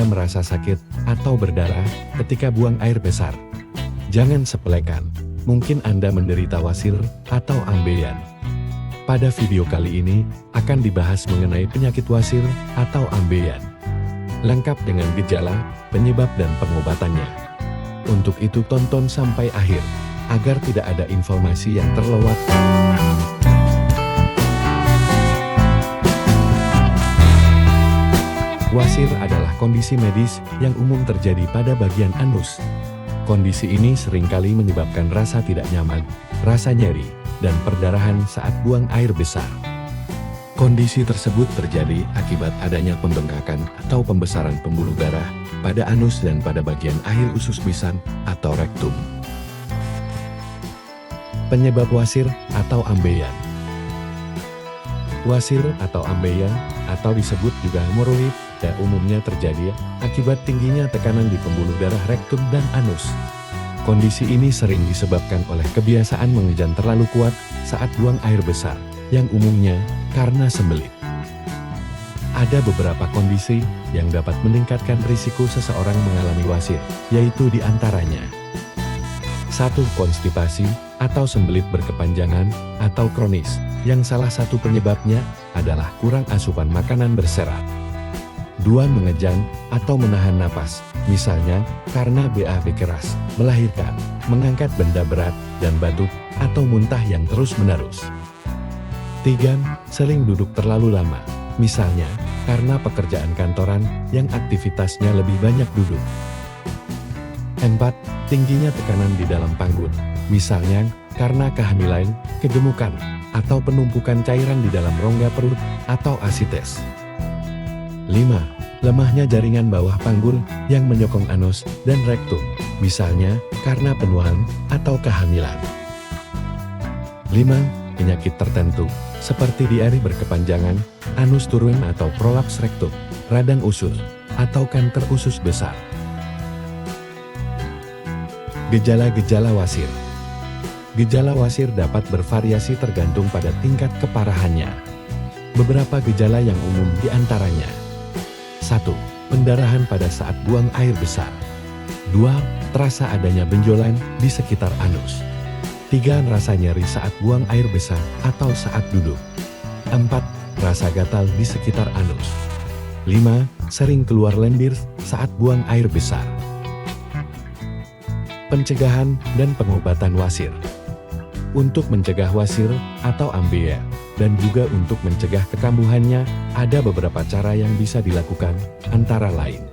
Anda merasa sakit atau berdarah ketika buang air besar, jangan sepelekan. Mungkin Anda menderita wasir atau ambeien. Pada video kali ini, akan dibahas mengenai penyakit wasir atau ambeien, lengkap dengan gejala, penyebab dan pengobatannya. Untuk itu tonton sampai akhir, agar tidak ada informasi yang terlewat. Wasir adalah kondisi medis yang umum terjadi pada bagian anus. Kondisi ini seringkali menyebabkan rasa tidak nyaman, rasa nyeri, dan perdarahan saat buang air besar. Kondisi tersebut terjadi akibat adanya pembengkakan atau pembesaran pembuluh darah pada anus dan pada bagian akhir usus bisan atau rektum. Penyebab wasir atau ambeien. Wasir atau ambeien atau disebut juga hemoroid umumnya terjadi akibat tingginya tekanan di pembuluh darah rektum dan anus. Kondisi ini sering disebabkan oleh kebiasaan mengejan terlalu kuat saat buang air besar, yang umumnya karena sembelit. Ada beberapa kondisi yang dapat meningkatkan risiko seseorang mengalami wasir, yaitu diantaranya 1. Konstipasi atau sembelit berkepanjangan atau kronis, yang salah satu penyebabnya adalah kurang asupan makanan berserat. 2. Mengejang atau menahan napas, misalnya karena BAB keras, melahirkan, mengangkat benda berat, dan batuk atau muntah yang terus-menerus. 3. Sering duduk terlalu lama, misalnya karena pekerjaan kantoran yang aktivitasnya lebih banyak duduk. 4. Tingginya tekanan di dalam panggul, misalnya karena kehamilan, kegemukan, atau penumpukan cairan di dalam rongga perut atau asites. 5. Lemahnya jaringan bawah panggul yang menyokong anus dan rektum, misalnya karena penuaan atau kehamilan. 5. Penyakit tertentu, seperti diare berkepanjangan, anus turun atau prolaps rektum, radang usus, atau kanker usus besar. Gejala-gejala wasir. Gejala wasir dapat bervariasi tergantung pada tingkat keparahannya. Beberapa gejala yang umum diantaranya: 1. Pendarahan pada saat buang air besar. 2. Terasa adanya benjolan di sekitar anus. 3. Rasa nyeri saat buang air besar atau saat duduk. 4. Rasa gatal di sekitar anus. 5. Sering keluar lendir saat buang air besar. Pencegahan dan pengobatan wasir. Untuk mencegah wasir atau ambeien, dan juga untuk mencegah kekambuhannya, ada beberapa cara yang bisa dilakukan, antara lain: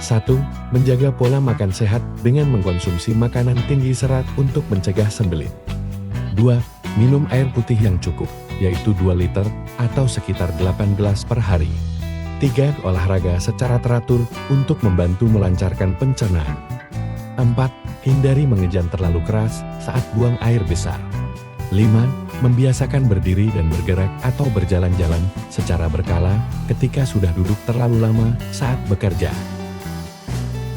1. Menjaga pola makan sehat dengan mengkonsumsi makanan tinggi serat untuk mencegah sembelit. 2. Minum air putih yang cukup, yaitu 2 liter atau sekitar 8 gelas per hari. 3. Olahraga secara teratur untuk membantu melancarkan pencernaan. 4. Hindari mengejan terlalu keras saat buang air besar. 5. Membiasakan berdiri dan bergerak atau berjalan-jalan secara berkala ketika sudah duduk terlalu lama saat bekerja.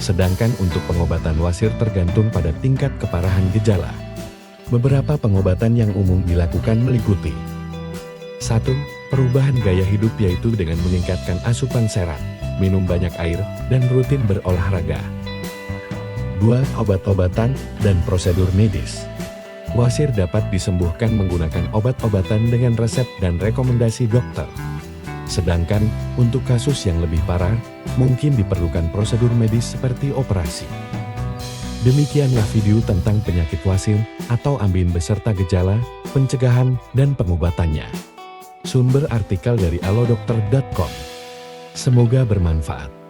Sedangkan untuk pengobatan wasir tergantung pada tingkat keparahan gejala. Beberapa pengobatan yang umum dilakukan meliputi: 1. Perubahan gaya hidup, yaitu dengan meningkatkan asupan serat, minum banyak air, dan rutin berolahraga. 2. Obat-obatan dan prosedur medis. Wasir dapat disembuhkan menggunakan obat-obatan dengan resep dan rekomendasi dokter. Sedangkan, untuk kasus yang lebih parah, mungkin diperlukan prosedur medis seperti operasi. Demikianlah video tentang penyakit wasir atau ambeien beserta gejala, pencegahan, dan pengobatannya. Sumber artikel dari alodokter.com. Semoga bermanfaat.